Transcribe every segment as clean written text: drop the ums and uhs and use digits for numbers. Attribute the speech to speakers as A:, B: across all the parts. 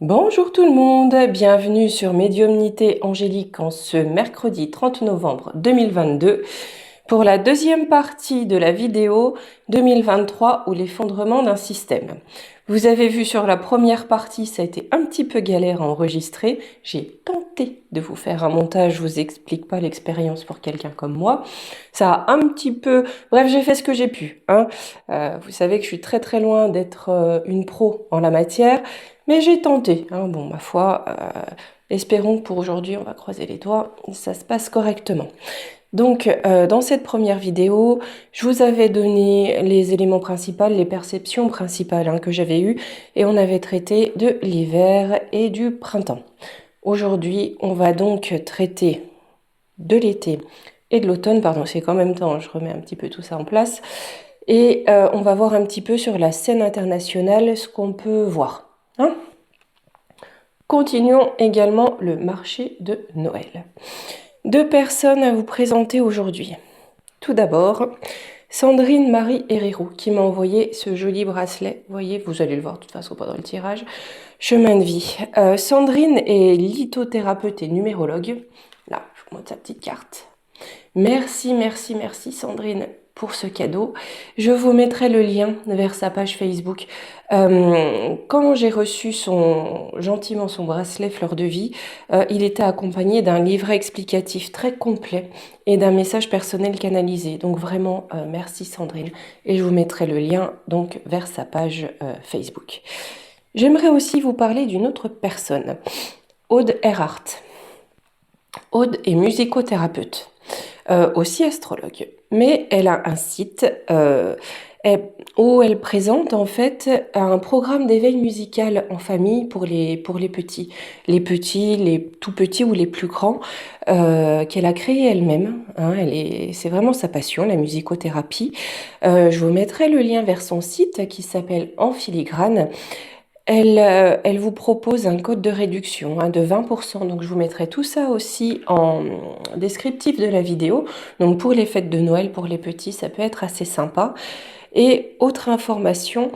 A: Bonjour tout le monde, bienvenue sur Médiumnité Angélique en ce mercredi 30 novembre 2022 pour la deuxième partie de la vidéo 2023 ou l'effondrement d'un système. Vous avez vu sur la première partie, ça a été un petit peu galère à enregistrer. J'ai tenté de vous faire un montage, je vous explique pas l'expérience pour quelqu'un comme moi. Ça a un petit peu... Bref, j'ai fait ce que j'ai pu. Vous savez que je suis très très loin d'être une pro en la matière. Mais j'ai tenté, bon, ma foi, espérons que pour aujourd'hui, on va croiser les doigts, ça se passe correctement. Donc, dans cette première vidéo, je vous avais donné les éléments principaux, les perceptions principales que j'avais eues, et on avait traité de l'hiver et du printemps. Aujourd'hui, on va donc traiter de l'été et de l'automne, pardon, c'est qu'en même temps, je remets un petit peu tout ça en place, et on va voir un petit peu sur la scène internationale ce qu'on peut voir. Continuons également le marché de Noël. Deux personnes à vous présenter aujourd'hui. Tout d'abord, Sandrine Marie Herrero qui m'a envoyé ce joli bracelet. Vous voyez, vous allez le voir de toute façon pendant le tirage. Chemin de vie. Sandrine est lithothérapeute et numérologue. Là, je vous montre sa petite carte. Merci, merci, merci Sandrine pour ce cadeau. Je vous mettrai le lien vers sa page Facebook. Quand j'ai reçu gentiment son bracelet Fleur de Vie, il était accompagné d'un livret explicatif très complet et d'un message personnel canalisé. Donc vraiment, merci Sandrine. Et je vous mettrai le lien donc vers sa page Facebook. J'aimerais aussi vous parler d'une autre personne, Aude Erhardt. Aude est musicothérapeute. Aussi astrologue. Mais elle a un site où elle présente en fait un programme d'éveil musical en famille pour les petits. Les petits, les tout petits ou les plus grands, qu'elle a créé elle-même. C'est vraiment sa passion, la musicothérapie. Je vous mettrai le lien vers son site qui s'appelle En Filigrane. Elle vous propose un code de réduction de 20%. Donc, je vous mettrai tout ça aussi en descriptif de la vidéo. Donc, pour les fêtes de Noël, pour les petits, ça peut être assez sympa. Et autre information,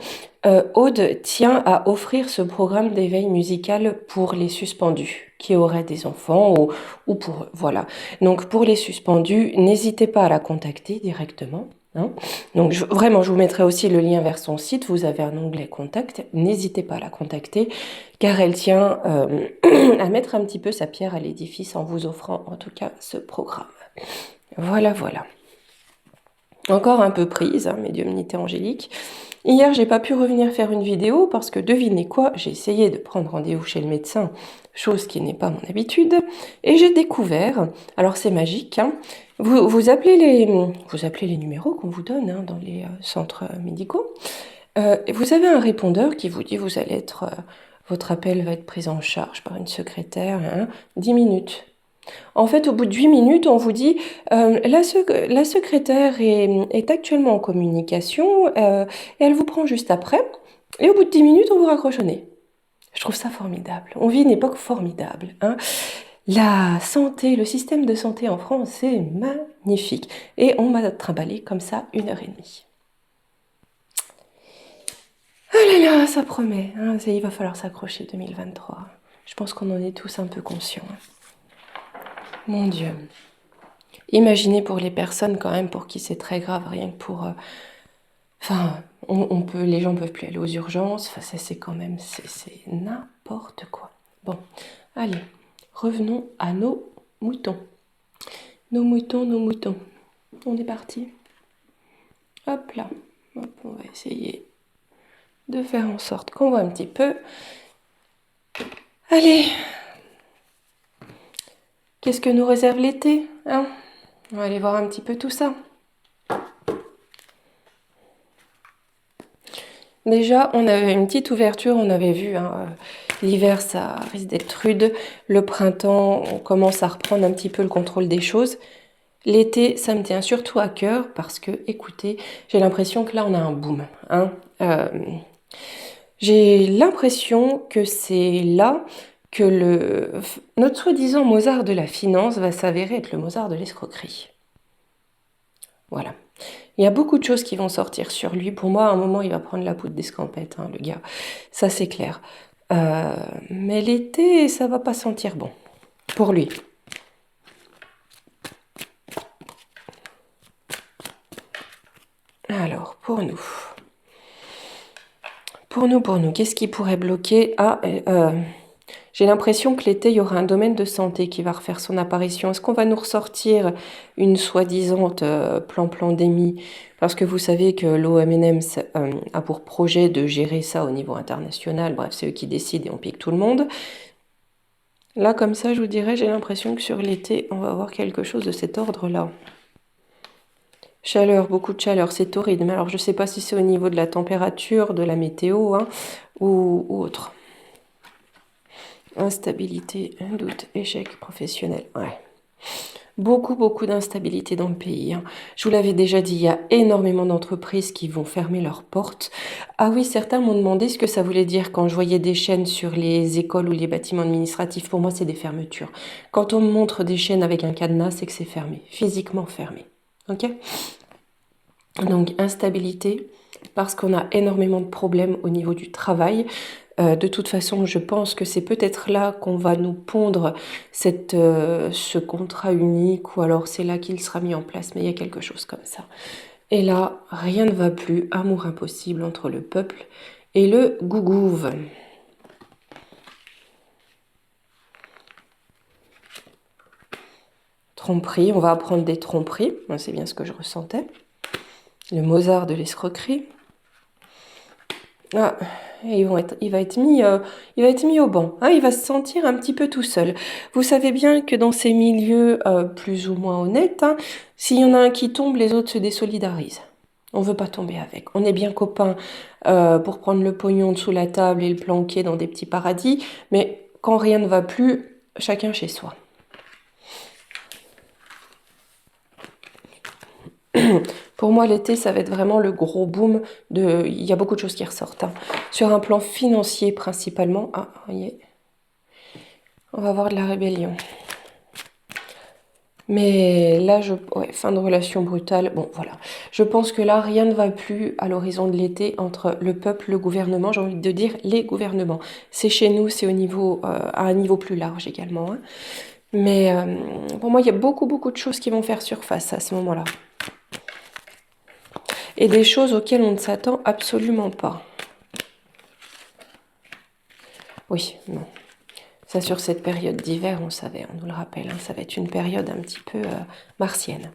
A: Aude tient à offrir ce programme d'éveil musical pour les suspendus qui auraient des enfants ou pour eux. Voilà. Donc, pour les suspendus, n'hésitez pas à la contacter directement. Donc vraiment, je vous mettrai aussi le lien vers son site. Vous avez un onglet contact. N'hésitez pas à la contacter car elle tient à mettre un petit peu sa pierre à l'édifice en vous offrant en tout cas ce programme. Voilà, voilà. Encore un peu prise, médiumnité angélique. Hier, j'ai pas pu revenir faire une vidéo parce que devinez quoi, j'ai essayé de prendre rendez-vous chez le médecin, chose qui n'est pas mon habitude, et j'ai découvert, alors c'est magique, vous appelez les numéros qu'on vous donne dans les centres médicaux, vous avez un répondeur qui vous dit votre appel va être pris en charge par une secrétaire, 10 minutes. En fait, au bout de 8 minutes, on vous dit la secrétaire est actuellement en communication et elle vous prend juste après. Et au bout de 10 minutes, on vous raccroche au nez. Je trouve ça formidable. On vit une époque formidable. La santé, le système de santé en France, c'est magnifique. Et on m'a trimballé comme ça 1h30. Ah là là, ça promet. Il va falloir s'accrocher 2023. Je pense qu'on en est tous un peu conscients. Mon Dieu. Imaginez pour les personnes quand même pour qui c'est très grave, rien que pour... les gens peuvent plus aller aux urgences, c'est quand même, c'est n'importe quoi. Bon, allez, revenons à nos moutons. Nos moutons, nos moutons. On est parti. Hop là. Hop, on va essayer de faire en sorte qu'on voit un petit peu. Allez. Qu'est-ce que nous réserve l'été, On va aller voir un petit peu tout ça. Déjà, on avait une petite ouverture, on avait vu, l'hiver, ça risque d'être rude. Le printemps, on commence à reprendre un petit peu le contrôle des choses. L'été, ça me tient surtout à cœur parce que, écoutez, j'ai l'impression que là, on a un boom. J'ai l'impression que c'est là que notre soi-disant Mozart de la finance va s'avérer être le Mozart de l'escroquerie. Voilà. Il y a beaucoup de choses qui vont sortir sur lui. Pour moi, à un moment, il va prendre la poudre d'escampette, le gars. Ça, c'est clair. Mais l'été, ça va pas sentir bon. Pour lui. Alors, pour nous. Pour nous, qu'est-ce qui pourrait bloquer? J'ai l'impression que l'été, il y aura un domaine de santé qui va refaire son apparition. Est-ce qu'on va nous ressortir une soi-disant plan-pandémie? Parce que vous savez que l'OMS a pour projet de gérer ça au niveau international. Bref, c'est eux qui décident et on pique tout le monde. Là, comme ça, je vous dirais, j'ai l'impression que sur l'été, on va avoir quelque chose de cet ordre-là. Chaleur, beaucoup de chaleur, c'est torride. Mais alors, je ne sais pas si c'est au niveau de la température, de la météo, hein, ou autre. Instabilité, doute, échec professionnel. Ouais. Beaucoup d'instabilité dans le pays, hein. Je vous l'avais déjà dit, il y a énormément d'entreprises qui vont fermer leurs portes. Ah oui, certains m'ont demandé ce que ça voulait dire quand je voyais des chaînes sur les écoles ou les bâtiments administratifs. Pour moi, c'est des fermetures. Quand on me montre des chaînes avec un cadenas, c'est que c'est fermé, physiquement fermé. Ok? Donc, instabilité, parce qu'on a énormément de problèmes au niveau du travail. De toute façon, je pense que c'est peut-être là qu'on va nous pondre ce contrat unique, ou alors c'est là qu'il sera mis en place, mais il y a quelque chose comme ça. Et là, rien ne va plus, amour impossible entre le peuple et le gougouve. Tromperie, on va apprendre des tromperies, c'est bien ce que je ressentais. Le Mozart de l'escroquerie. Ah, et il va être mis au banc, hein, il va se sentir un petit peu tout seul. Vous savez bien que dans ces milieux plus ou moins honnêtes, hein, s'il y en a un qui tombe, les autres se désolidarisent. On ne veut pas tomber avec. On est bien copains pour prendre le pognon dessous la table et le planquer dans des petits paradis, mais quand rien ne va plus, chacun chez soi. Pour moi, l'été, ça va être vraiment le gros boom. Il y a beaucoup de choses qui ressortent, hein. Sur un plan financier principalement. Ah, voyez. On va avoir de la rébellion. Mais là, fin de relation brutale. Bon, voilà. Je pense que là, rien ne va plus à l'horizon de l'été entre le peuple, le gouvernement. J'ai envie de dire les gouvernements. C'est chez nous, c'est à un niveau plus large également, hein. Mais pour moi, il y a beaucoup de choses qui vont faire surface à ce moment-là. Et des choses auxquelles on ne s'attend absolument pas. Oui, non. Ça, sur cette période d'hiver, on savait, on nous le rappelle, hein, ça va être une période un petit peu martienne.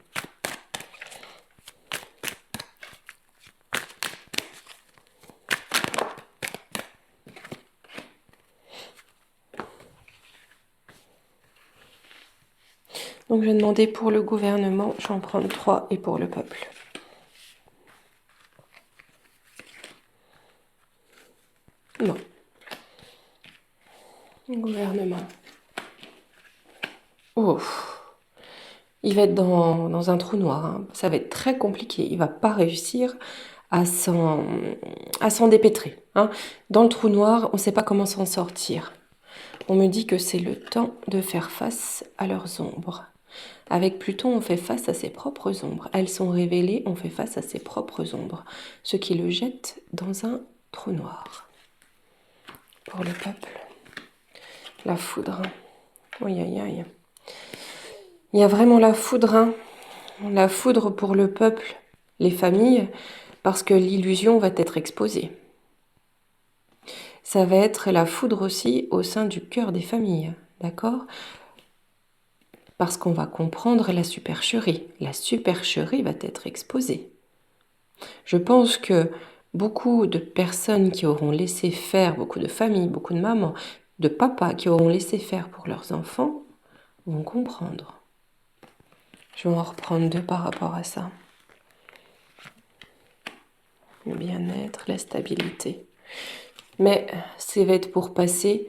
A: Donc, je vais demander pour le gouvernement, je vais en prendre 3, et pour le peuple. Non. Gouvernement. Oh. Il va être dans un trou noir, hein. Ça va être très compliqué. Il ne va pas réussir à s'en dépêtrer, hein. Dans le trou noir, on ne sait pas comment s'en sortir. On me dit que c'est le temps de faire face à leurs ombres. Avec Pluton, on fait face à ses propres ombres. Elles sont révélées, on fait face à ses propres ombres. Ce qui le jette dans un trou noir. Pour le peuple, la foudre. Aïe, aïe, aïe. Il y a vraiment la foudre, hein. La foudre pour le peuple, les familles, parce que l'illusion va être exposée. Ça va être la foudre aussi au sein du cœur des familles, d'accord? Parce qu'on va comprendre la supercherie. La supercherie va être exposée. Je pense que beaucoup de personnes qui auront laissé faire, beaucoup de familles, beaucoup de mamans, de papas qui auront laissé faire pour leurs enfants, vont comprendre. Je vais en reprendre 2 par rapport à ça. Le bien-être, la stabilité. Mais ça va être pour passer.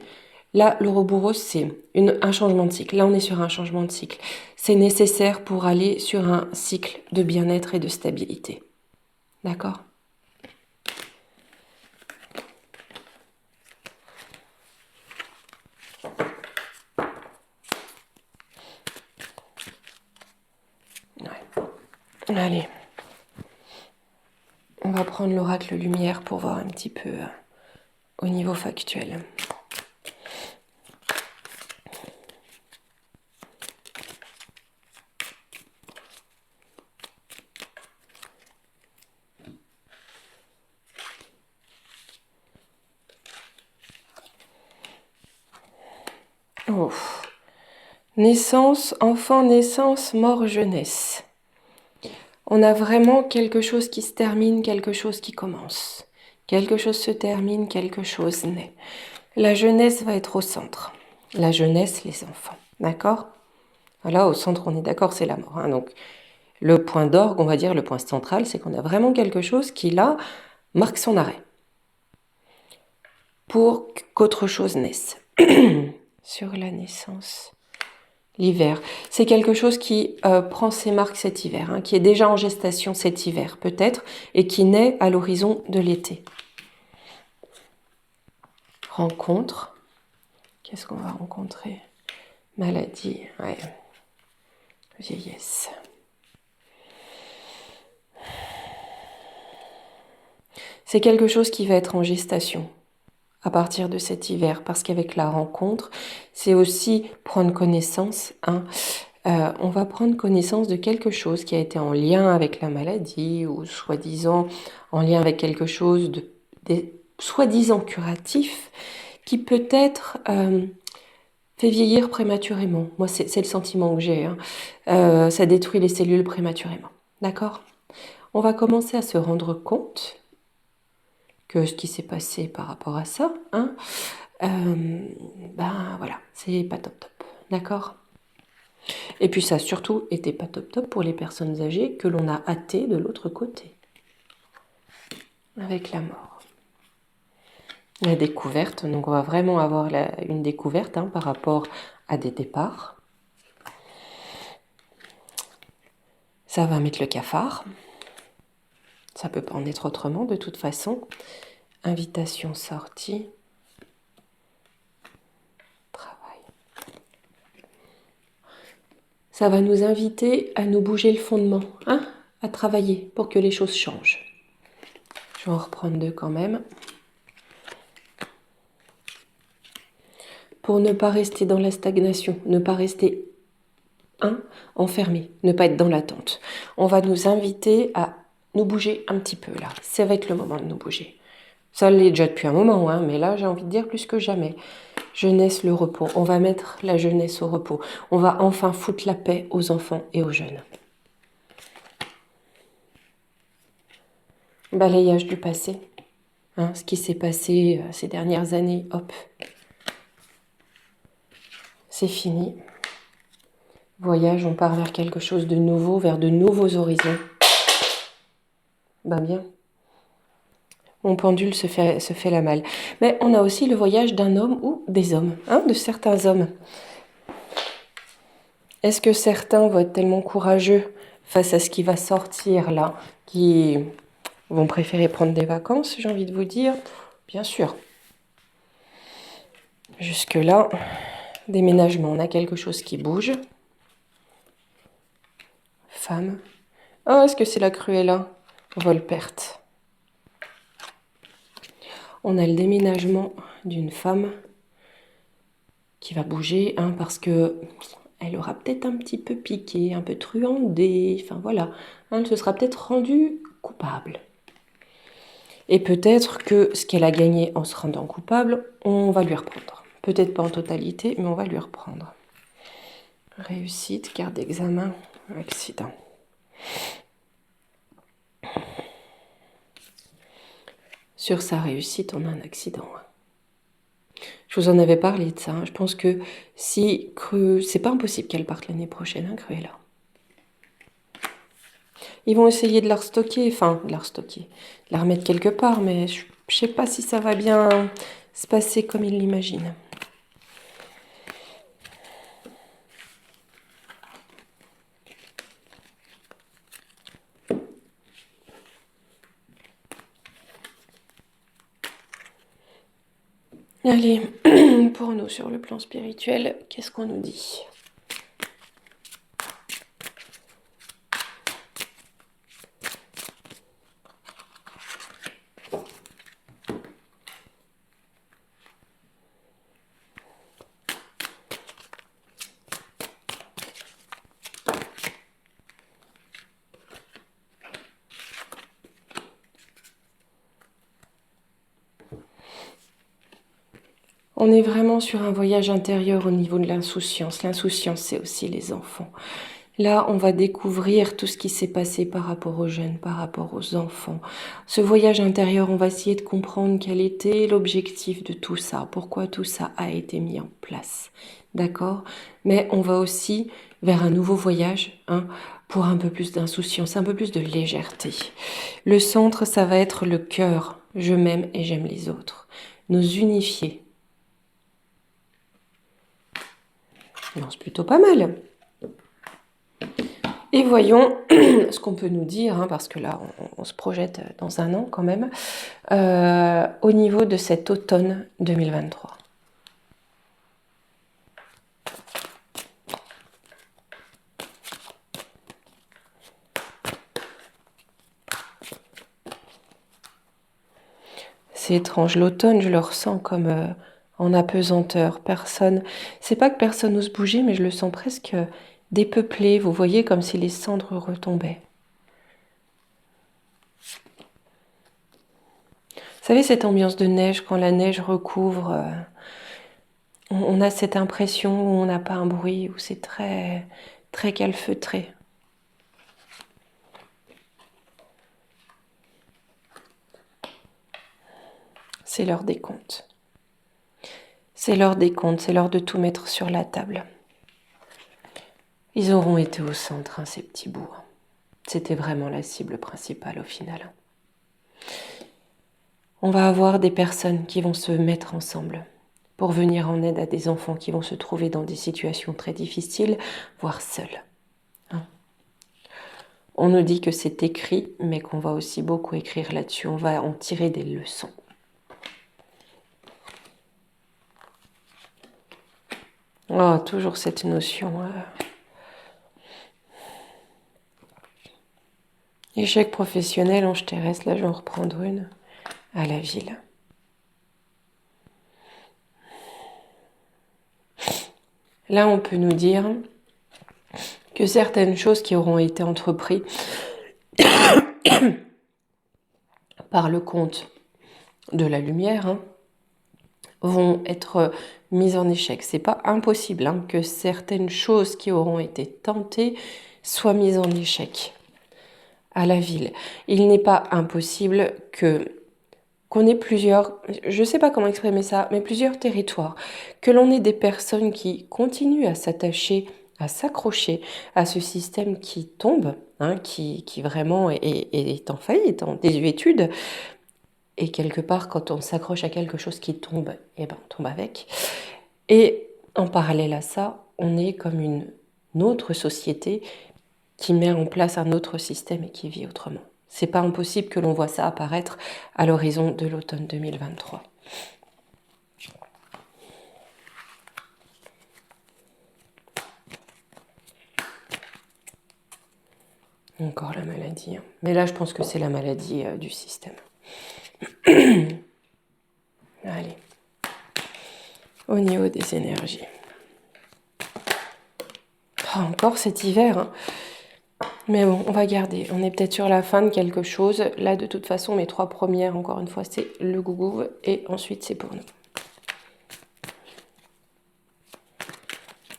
A: Là, l'Ouroboros, c'est un changement de cycle. Là, on est sur un changement de cycle. C'est nécessaire pour aller sur un cycle de bien-être et de stabilité. D'accord ? Ouais. Allez. On va prendre l'oracle lumière pour voir un petit peu au niveau factuel. Oh. Naissance, enfant, naissance, mort, jeunesse. On a vraiment quelque chose qui se termine, quelque chose qui commence. Quelque chose se termine, quelque chose naît. La jeunesse va être au centre. La jeunesse, les enfants. D'accord? Voilà, au centre, on est d'accord, c'est la mort. Hein. Donc, le point d'orgue, on va dire, le point central, c'est qu'on a vraiment quelque chose qui, là, marque son arrêt. Pour qu'autre chose naisse. Sur la naissance. L'hiver. C'est quelque chose qui prend ses marques cet hiver, hein, qui est déjà en gestation cet hiver, peut-être, et qui naît à l'horizon de l'été. Rencontre. Qu'est-ce qu'on va rencontrer? Maladie, ouais. Vieillesse. C'est quelque chose qui va être en gestation à partir de cet hiver, parce qu'avec la rencontre, c'est aussi prendre connaissance. Hein, on va prendre connaissance de quelque chose qui a été en lien avec la maladie, ou soi-disant en lien avec quelque chose de soi-disant curatif, qui peut-être fait vieillir prématurément. Moi, c'est le sentiment que j'ai. Hein. Ça détruit les cellules prématurément. D'accord? On va commencer à se rendre compte que ce qui s'est passé par rapport à ça, hein, ben voilà, c'est pas top top. D'accord? Et puis ça a surtout été pas top top pour les personnes âgées que l'on a hâtées de l'autre côté. Avec la mort. La découverte, donc on va vraiment avoir une découverte hein, par rapport à des départs. Ça va mettre le cafard. Ça peut pas en être autrement de toute façon. Invitation sortie. Travail. Ça va nous inviter à nous bouger le fondement, hein, à travailler pour que les choses changent. Je vais en reprendre deux quand même. Pour ne pas rester dans la stagnation, ne pas rester enfermé, ne pas être dans l'attente. On va nous inviter à nous bouger un petit peu là. Ça va être le moment de nous bouger. Ça l'est déjà depuis un moment, hein, mais là j'ai envie de dire plus que jamais. Jeunesse, le repos. On va mettre la jeunesse au repos. On va enfin foutre la paix aux enfants et aux jeunes. Balayage du passé. Hein, ce qui s'est passé ces dernières années, hop. C'est fini. Voyage, on part vers quelque chose de nouveau, vers de nouveaux horizons. Ben bien. Mon pendule se fait la malle. Mais on a aussi le voyage d'un homme ou des hommes, hein, de certains hommes. Est-ce que certains vont être tellement courageux face à ce qui va sortir là, qui vont préférer prendre des vacances, j'ai envie de vous dire? Bien sûr. Jusque-là, déménagement, on a quelque chose qui bouge. Femme. Oh, est-ce que c'est la Cruella? Vol-perte. On a le déménagement d'une femme qui va bouger, hein, parce que elle aura peut-être un petit peu piqué, un peu truandé, enfin voilà, hein, elle se sera peut-être rendue coupable. Et peut-être que ce qu'elle a gagné en se rendant coupable, on va lui reprendre. Peut-être pas en totalité, mais on va lui reprendre. Réussite, carte d'examen, accident. Sur sa réussite, on a un accident. Je vous en avais parlé de ça. Hein. Je pense que si c'est pas impossible qu'elle parte l'année prochaine, hein, Cruella. Ils vont essayer de la restocker, de la remettre quelque part, mais je sais pas si ça va bien se passer comme ils l'imaginent. Allez, pour nous sur le plan spirituel, qu'est-ce qu'on nous dit ? On est vraiment sur un voyage intérieur au niveau de l'insouciance. L'insouciance, c'est aussi les enfants. Là, on va découvrir tout ce qui s'est passé par rapport aux jeunes, par rapport aux enfants. Ce voyage intérieur, on va essayer de comprendre quel était l'objectif de tout ça, pourquoi tout ça a été mis en place. D'accord? Mais on va aussi vers un nouveau voyage, hein, pour un peu plus d'insouciance, un peu plus de légèreté. Le centre, ça va être le cœur. Je m'aime et j'aime les autres. Nous unifier. Non, c'est plutôt pas mal. Et voyons ce qu'on peut nous dire, hein, parce que là, on se projette dans un an quand même, au niveau de cet automne 2023. C'est étrange, l'automne, je le ressens comme en apesanteur. C'est pas que personne n'ose bouger, mais je le sens presque dépeuplé. Vous voyez, comme si les cendres retombaient. Vous savez, cette ambiance de neige, quand la neige recouvre, on a cette impression où on n'a pas un bruit, où c'est très, très calfeutré. C'est l'heure des comptes. C'est l'heure des comptes, c'est l'heure de tout mettre sur la table. Ils auront été au centre, hein, ces petits bouts. C'était vraiment la cible principale au final. On va avoir des personnes qui vont se mettre ensemble pour venir en aide à des enfants qui vont se trouver dans des situations très difficiles, voire seuls. Hein. On nous dit que c'est écrit, mais qu'on va aussi beaucoup écrire là-dessus. On va en tirer des leçons. Oh, toujours cette notion. Échec professionnel, ange terrestre, là je vais en reprendre une, à la ville. Là, on peut nous dire que certaines choses qui auront été entreprises par le compte de la lumière, hein, vont être mises en échec. C'est pas impossible, hein, que certaines choses qui auront été tentées soient mises en échec à la ville. Il n'est pas impossible qu'on ait plusieurs, je ne sais pas comment exprimer ça, mais plusieurs territoires, que l'on ait des personnes qui continuent à s'attacher, à s'accrocher à ce système qui tombe, hein, qui vraiment est en faillite, en désuétude. Et quelque part, quand on s'accroche à quelque chose qui tombe, eh ben, on tombe avec. Et en parallèle à ça, on est comme une autre société qui met en place un autre système et qui vit autrement. C'est pas impossible que l'on voit ça apparaître à l'horizon de l'automne 2023. Encore la maladie. Mais là, je pense que c'est la maladie du système. Allez. Au niveau des énergies. Oh, encore cet hiver. Hein. Mais bon, on va garder. On est peut-être sur la fin de quelque chose. Là, de toute façon, mes 3 premières, encore une fois, c'est le gougouve. Et ensuite, c'est pour nous.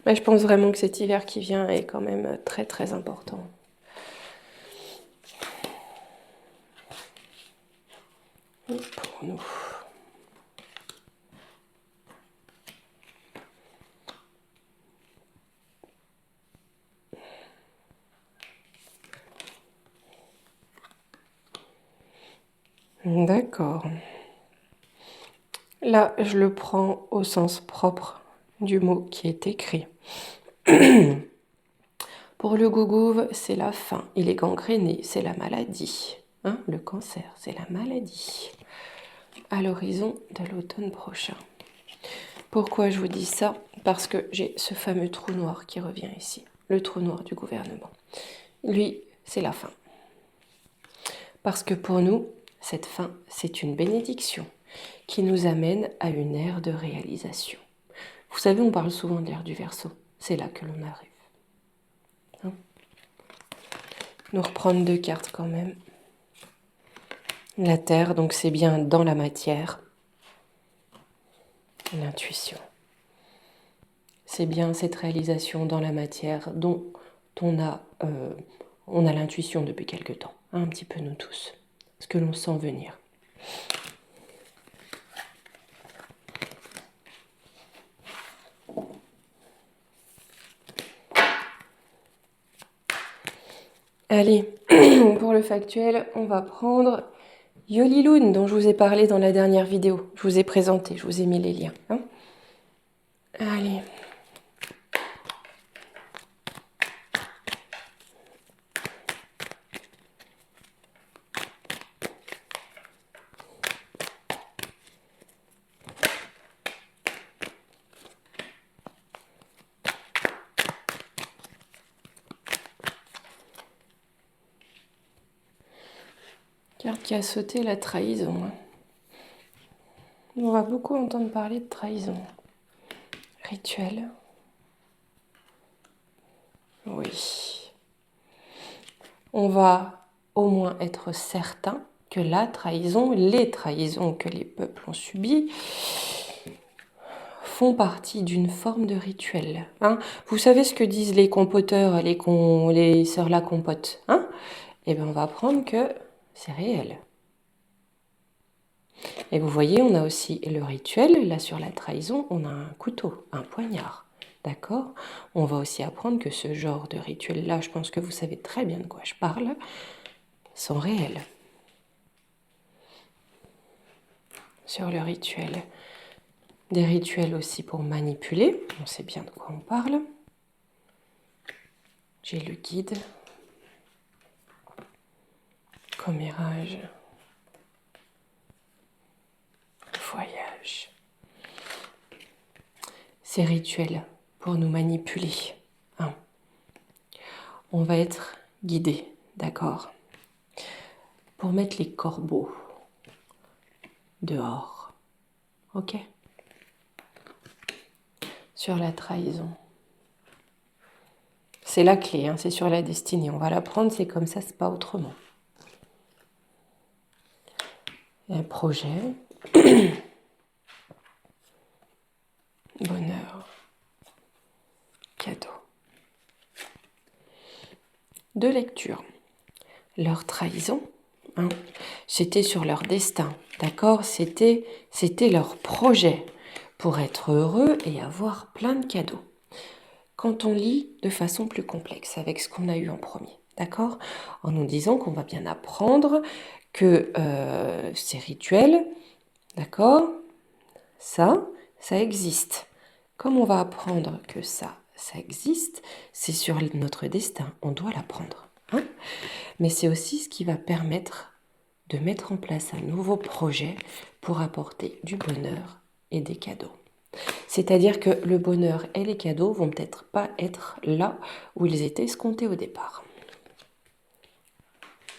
A: Mais je pense vraiment que cet hiver qui vient est quand même très, très important. Et pour nous. D'accord. Là, je le prends au sens propre du mot qui est écrit. Pour le gougouve, c'est la faim. Il est gangréné, c'est la maladie. Hein, le cancer, c'est la maladie. À l'horizon de l'automne prochain. Pourquoi je vous dis ça? Parce que j'ai ce fameux trou noir qui revient ici. Le trou noir du gouvernement. Lui, c'est la faim. Parce que pour nous, cette faim, c'est une bénédiction qui nous amène à une ère de réalisation. Vous savez, on parle souvent de l'ère du Verseau. C'est là que l'on arrive. Hein? Nous reprendre 2 cartes quand même. La terre, donc c'est bien dans la matière. l'intuition. C'est bien cette réalisation dans la matière dont on a l'intuition depuis quelque temps, hein, un petit peu nous tous, ce que l'on sent venir. Allez, pour le factuel, on va prendre Yolilun, dont je vous ai parlé dans la dernière vidéo. Je vous ai présenté, je vous ai mis les liens. Hein. Allez. Carte qui a sauté, la trahison. On va beaucoup entendre parler de trahison. Rituel. Oui. On va au moins être certain que la trahison, les trahisons que les peuples ont subies, font partie d'une forme de rituel. Hein. Vous savez ce que disent les compoteurs, les sœurs la compote, hein? Eh bien, on va apprendre que c'est réel. Et vous voyez, on a aussi le rituel. Là, sur la trahison, on a un couteau, un poignard. D'accord? On va aussi apprendre que ce genre de rituel-là, je pense que vous savez très bien de quoi je parle, sont réels. Sur le rituel. Des rituels aussi pour manipuler. On sait bien de quoi on parle. J'ai le guide. Commérage. Voyage. Ces rituels pour nous manipuler. Hein. On va être guidé, d'accord, pour mettre les corbeaux dehors. Ok? Sur la trahison. C'est la clé, hein, c'est sur la destinée. On va la prendre, c'est comme ça, c'est pas autrement. Un projet. Bonheur. Cadeau. Deux lectures. Leur trahison, hein, c'était sur leur destin, d'accord? C'était leur projet pour être heureux et avoir plein de cadeaux. Quand on lit de façon plus complexe, avec ce qu'on a eu en premier, d'accord? En nous disant qu'on va bien apprendre que ces rituels, d'accord, ça existe. Comme on va apprendre que ça existe, c'est sur notre destin, on doit l'apprendre. Hein, mais c'est aussi ce qui va permettre de mettre en place un nouveau projet pour apporter du bonheur et des cadeaux. C'est-à-dire que le bonheur et les cadeaux vont peut-être pas être là où ils étaient escomptés au départ.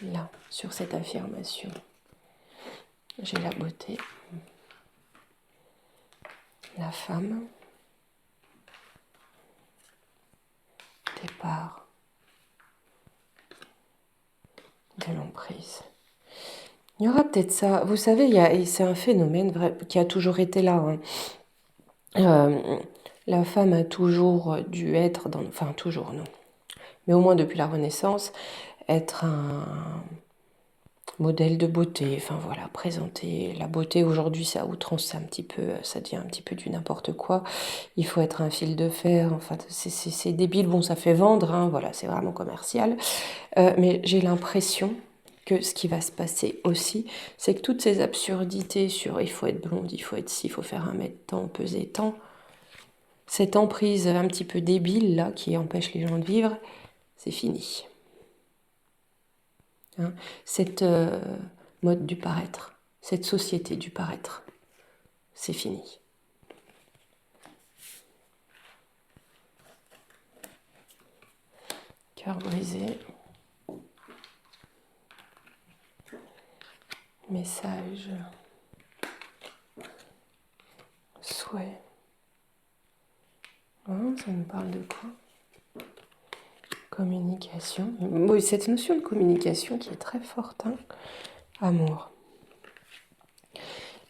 A: Là, sur cette affirmation, j'ai la beauté, la femme, départ, de l'emprise. Il y aura peut-être ça. Vous savez, c'est un phénomène vrai, qui a toujours été là. Hein. La femme a toujours dû être, enfin toujours non, mais au moins depuis la Renaissance, être un modèle de beauté. Enfin voilà, présenter la beauté aujourd'hui, ça outrance un petit peu, ça devient un petit peu du n'importe quoi. Il faut être un fil de fer. Enfin, c'est débile. Bon, ça fait vendre. Hein, voilà, c'est vraiment commercial. Mais j'ai l'impression que ce qui va se passer aussi, c'est que toutes ces absurdités sur il faut être blonde, il faut être ci, il faut faire 1 mètre tant, peser tant, cette emprise un petit peu débile là qui empêche les gens de vivre, c'est fini. Hein, cette mode du paraître, cette société du paraître, c'est fini. Cœur brisé. Message. Souhait. Hein, ça nous parle de quoi? Communication. Oui, cette notion de communication qui est très forte. Hein. Amour.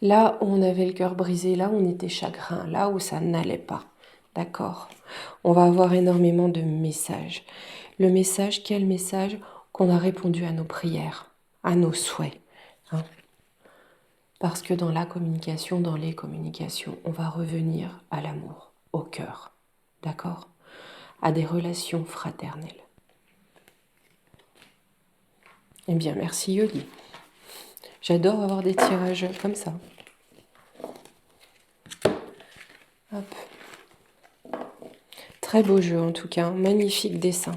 A: Là où on avait le cœur brisé, là où on était chagrin, là où ça n'allait pas. D'accord? On va avoir énormément de messages. Le message, quel message? Qu'on a répondu à nos prières, à nos souhaits. Hein? Parce que dans la communication, dans les communications, on va revenir à l'amour, au cœur. D'accord? À des relations fraternelles. Eh bien, merci Yoli. J'adore avoir des tirages comme ça. Hop. Très beau jeu en tout cas, magnifique dessin.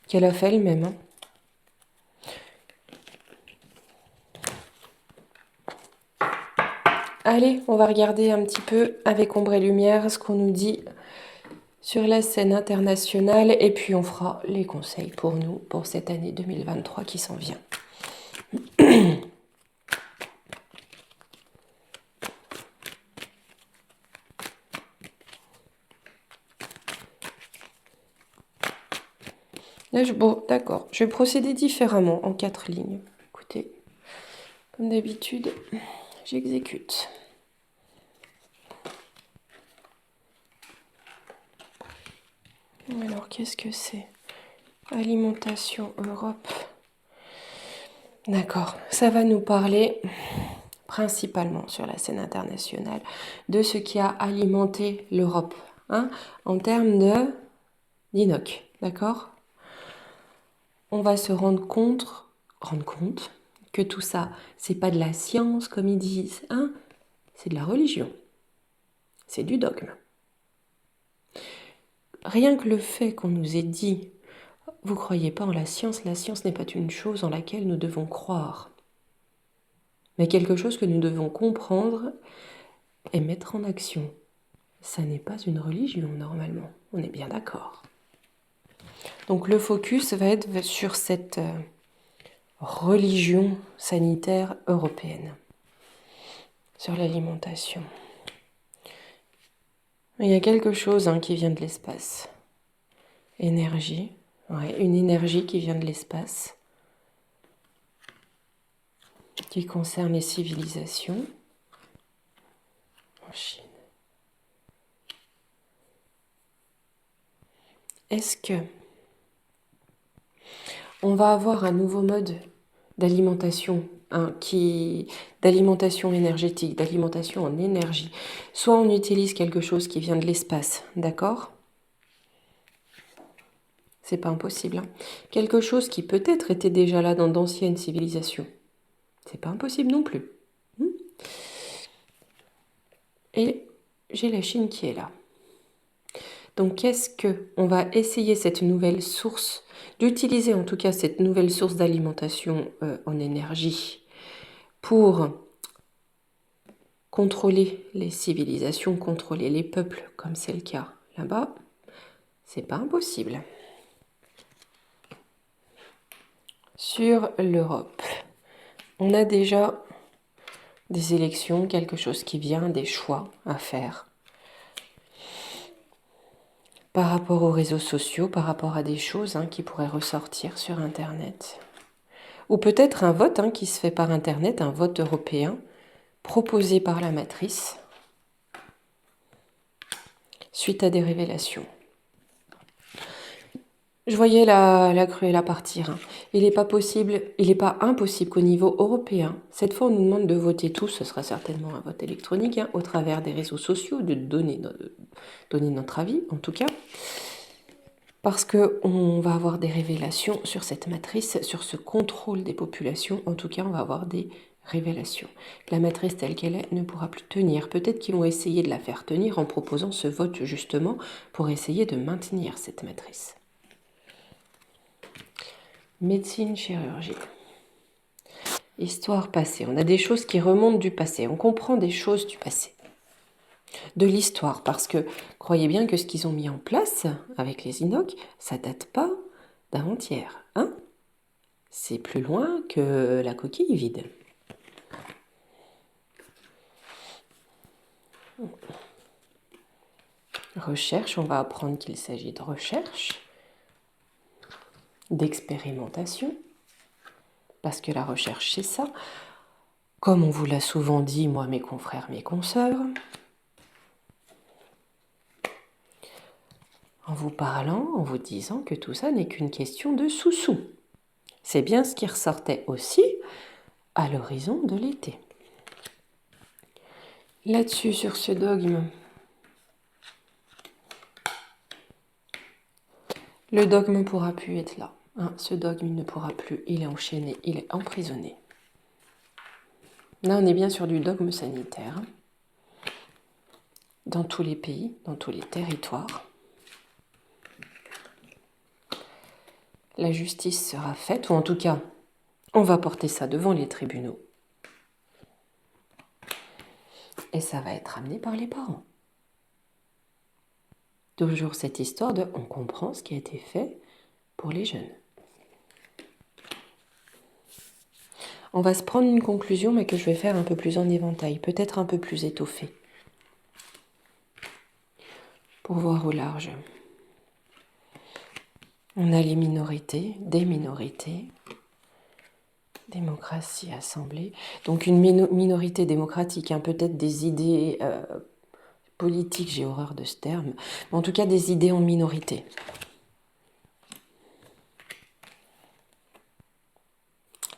A: Qu'elle a fait elle-même. Hein. Allez, on va regarder un petit peu avec ombre et lumière ce qu'on nous dit sur la scène internationale et puis on fera les conseils pour nous pour cette année 2023 qui s'en vient. Là, bon, d'accord, je vais procéder différemment en 4 lignes. Écoutez, comme d'habitude, j'exécute. Alors, qu'est-ce que c'est? Alimentation Europe. D'accord, ça va nous parler principalement sur la scène internationale de ce qui a alimenté l'Europe hein, en termes d'inoc, d'accord? On va se rendre compte que tout ça, c'est pas de la science comme ils disent, hein? C'est de la religion, c'est du dogme. Rien que le fait qu'on nous ait dit, vous croyez pas en la science n'est pas une chose en laquelle nous devons croire, mais quelque chose que nous devons comprendre et mettre en action. Ça n'est pas une religion normalement, on est bien d'accord. Donc le focus va être sur cette religion sanitaire européenne, sur l'alimentation. Il y a quelque chose qui vient de l'espace. Énergie, ouais, une énergie qui vient de l'espace, qui concerne les civilisations en Chine. Est-ce que on va avoir un nouveau mode d'alimentation, d'alimentation énergétique, d'alimentation en énergie? Soit on utilise quelque chose qui vient de l'espace, d'accord? C'est pas impossible. Hein. Quelque chose qui peut-être était déjà là dans d'anciennes civilisations. C'est pas impossible non plus. Et j'ai la Chine qui est là. Donc qu'est-ce que on va essayer cette nouvelle source, d'utiliser en tout cas cette nouvelle source d'alimentation en énergie pour contrôler les civilisations, contrôler les peuples comme c'est le cas là-bas, c'est pas impossible. Sur l'Europe, on a déjà des élections, quelque chose qui vient, des choix à faire. Par rapport aux réseaux sociaux, par rapport à des choses qui pourraient ressortir sur Internet. Ou peut-être un vote qui se fait par Internet, un vote européen, proposé par la matrice, suite à des révélations. Je voyais la Cruella partir. Il n'est pas impossible qu'au niveau européen, cette fois on nous demande de voter tous, ce sera certainement un vote électronique, au travers des réseaux sociaux, de donner notre avis en tout cas, parce qu'on va avoir des révélations sur cette matrice, sur ce contrôle des populations, en tout cas on va avoir des révélations. La matrice telle qu'elle est ne pourra plus tenir. Peut-être qu'ils vont essayer de la faire tenir en proposant ce vote justement pour essayer de maintenir cette matrice. Médecine, chirurgie. Histoire passée. On a des choses qui remontent du passé. On comprend des choses du passé. De l'histoire. Parce que croyez bien que ce qu'ils ont mis en place avec les inocs, ça date pas d'avant-hier. Hein? C'est plus loin que la coquille vide. Recherche, on va apprendre qu'il s'agit de recherche, d'expérimentation, parce que la recherche, c'est ça. Comme on vous l'a souvent dit, moi, mes confrères, mes consoeurs, en vous parlant, en vous disant que tout ça n'est qu'une question de sous-sous. C'est bien ce qui ressortait aussi à l'horizon de l'été. Là-dessus, sur ce dogme, le dogme ne pourra plus être là. Hein, ce dogme il ne pourra plus, il est enchaîné, il est emprisonné. Là, on est bien sur du dogme sanitaire. Dans tous les pays, dans tous les territoires. La justice sera faite, ou en tout cas, on va porter ça devant les tribunaux. Et ça va être amené par les parents. Toujours cette histoire de on comprend ce qui a été fait pour les jeunes. On va se prendre une conclusion, mais que je vais faire un peu plus en éventail, peut-être un peu plus étoffée, pour voir au large. On a les minorités, des minorités, démocratie, assemblée. Donc une minorité démocratique, hein, peut-être des idées politiques, j'ai horreur de ce terme, mais en tout cas des idées en minorité.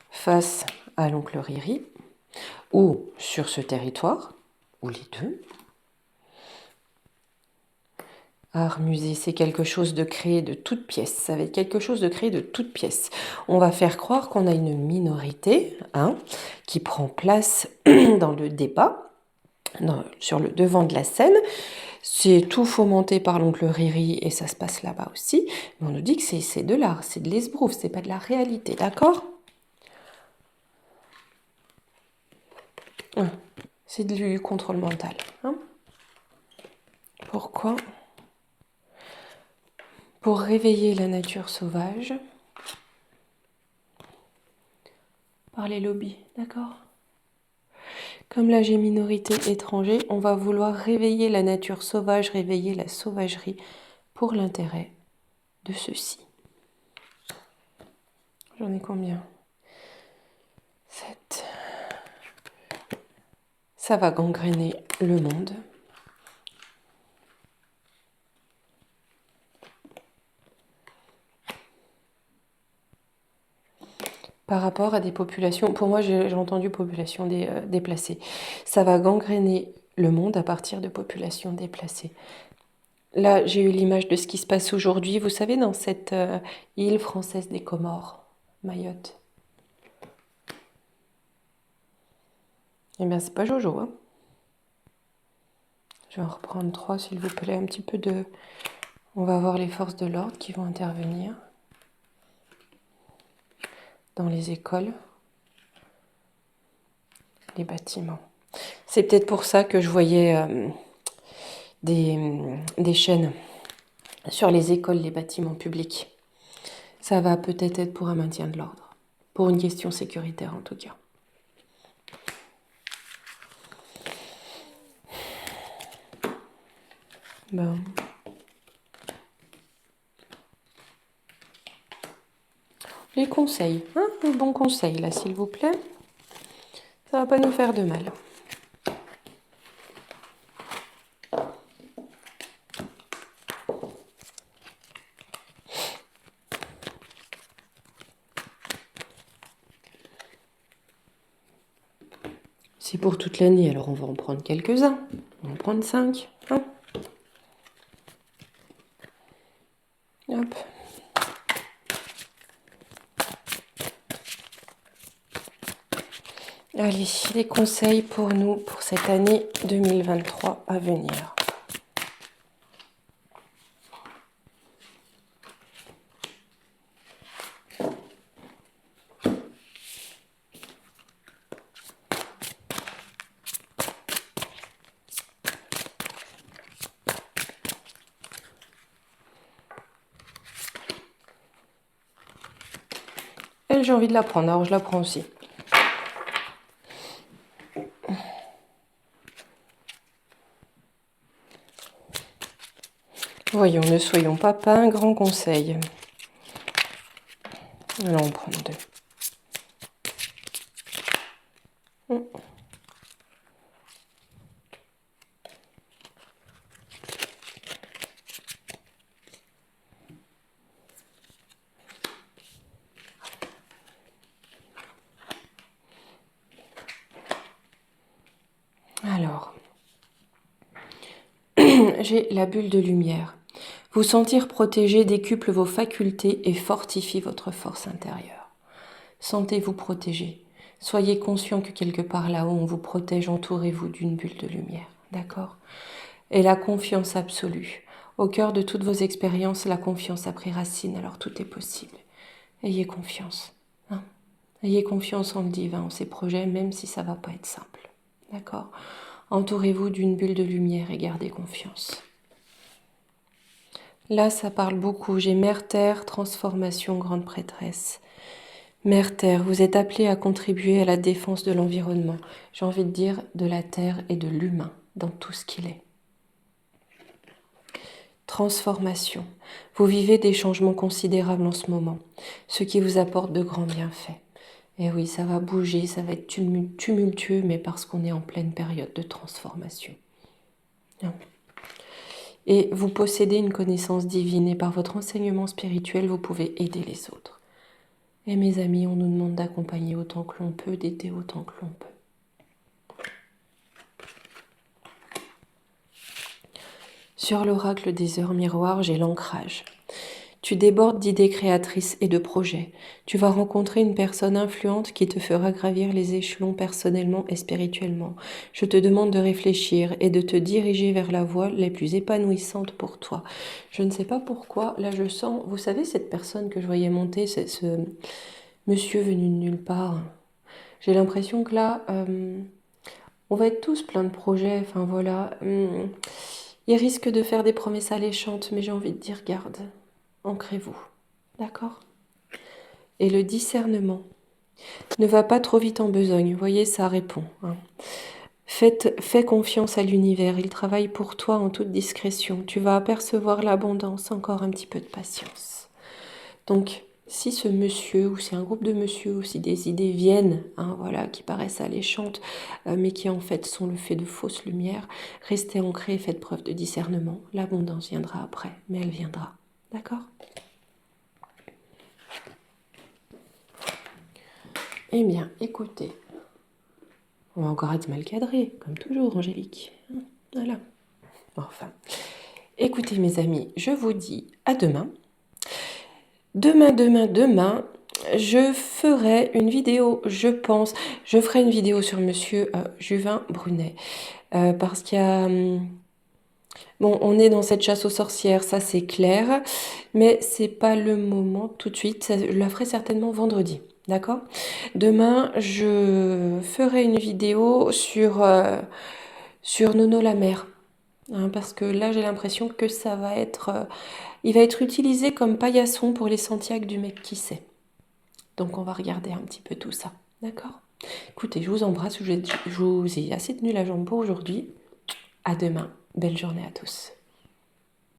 A: Face à l'oncle Riri, ou sur ce territoire, ou les deux. Art, musée, c'est quelque chose de créé de toutes pièces. Ça va être quelque chose de créé de toutes pièces. On va faire croire qu'on a une minorité qui prend place dans le débat, sur le devant de la scène. C'est tout fomenté par l'oncle Riri et ça se passe là-bas aussi. Mais on nous dit que c'est de l'art, c'est de l'esbrouf, c'est pas de la réalité, d'accord ? C'est du contrôle mental. Pourquoi ? Pour réveiller la nature sauvage par les lobbies, d'accord ? Comme là j'ai minorité étranger, on va vouloir réveiller la nature sauvage, réveiller la sauvagerie pour l'intérêt de ceux-ci. J'en ai combien ? 7. Ça va gangréner le monde. Par rapport à des populations, pour moi j'ai entendu populations déplacées. Ça va gangréner le monde à partir de populations déplacées. Là, j'ai eu l'image de ce qui se passe aujourd'hui, vous savez, dans cette île française des Comores, Mayotte. Eh bien, c'est pas Jojo, hein. Je vais en reprendre 3, s'il vous plaît, un petit peu de... On va voir les forces de l'ordre qui vont intervenir dans les écoles, les bâtiments. C'est peut-être pour ça que je voyais des chaînes sur les écoles, les bâtiments publics. Ça va peut-être être pour un maintien de l'ordre, pour une question sécuritaire en tout cas. Bon. Les conseils, les bons conseils là s'il vous plaît. Ça va pas nous faire de mal. C'est pour toute l'année, alors on va en prendre quelques-uns. On va en prendre 5. Hop. Allez, les conseils pour nous pour cette année 2023 à venir. Elle, j'ai envie de la prendre, alors je la prends aussi. Voyons, ne soyons pas un grand conseil. Allons, on prend 2. Mm. Alors, j'ai la bulle de lumière. Vous sentir protégé décuple vos facultés et fortifie votre force intérieure. Sentez-vous protégé. Soyez conscient que quelque part là-haut, on vous protège, entourez-vous d'une bulle de lumière. D'accord? Et la confiance absolue. Au cœur de toutes vos expériences, la confiance a pris racine, alors tout est possible. Ayez confiance. Hein? Ayez confiance en le divin, en ses projets, même si ça ne va pas être simple. D'accord? Entourez-vous d'une bulle de lumière et gardez confiance. Là, ça parle beaucoup. J'ai Mère Terre, transformation, grande prêtresse. Mère Terre, vous êtes appelée à contribuer à la défense de l'environnement. J'ai envie de dire de la Terre et de l'humain dans tout ce qu'il est. Transformation. Vous vivez des changements considérables en ce moment, ce qui vous apporte de grands bienfaits. Et oui, ça va bouger, ça va être tumultueux, mais parce qu'on est en pleine période de transformation. Et vous possédez une connaissance divine et par votre enseignement spirituel, vous pouvez aider les autres. Et mes amis, on nous demande d'accompagner autant que l'on peut, d'aider autant que l'on peut. Sur l'oracle des heures miroirs, j'ai l'ancrage. Tu débordes d'idées créatrices et de projets. Tu vas rencontrer une personne influente qui te fera gravir les échelons personnellement et spirituellement. Je te demande de réfléchir et de te diriger vers la voie la plus épanouissante pour toi. Je ne sais pas pourquoi, là je sens, vous savez cette personne que je voyais monter, ce monsieur venu de nulle part. J'ai l'impression que là, on va être tous plein de projets, enfin voilà. Il risque de faire des promesses alléchantes, mais j'ai envie de dire garde. Ancrez-vous, d'accord? Et le discernement. Ne va pas trop vite en besogne, vous voyez, ça répond. Hein. Fais confiance à l'univers, il travaille pour toi en toute discrétion. Tu vas apercevoir l'abondance, encore un petit peu de patience. Donc, si ce monsieur, ou si un groupe de monsieur, ou si des idées viennent, hein, voilà, qui paraissent alléchantes, mais qui en fait sont le fait de fausses lumières, restez ancrés et faites preuve de discernement. L'abondance viendra après, mais elle viendra. D'accord ? Eh bien, écoutez, on va encore être mal cadré, comme toujours, Angélique. Voilà. Enfin, écoutez mes amis, je vous dis à demain. Demain, je ferai une vidéo, je pense. Je ferai une vidéo sur monsieur Juvin Brunet. Parce qu'il y a... bon, on est dans cette chasse aux sorcières, ça c'est clair. Mais c'est pas le moment tout de suite. Je la ferai certainement vendredi. D'accord? Demain, je ferai une vidéo sur Nono la mère. Hein, parce que là, j'ai l'impression que ça va être... il va être utilisé comme paillasson pour les Santiago du mec qui sait. Donc, on va regarder un petit peu tout ça. D'accord? Écoutez, je vous embrasse. Je vous ai assez tenu la jambe pour aujourd'hui. À demain. Belle journée à tous.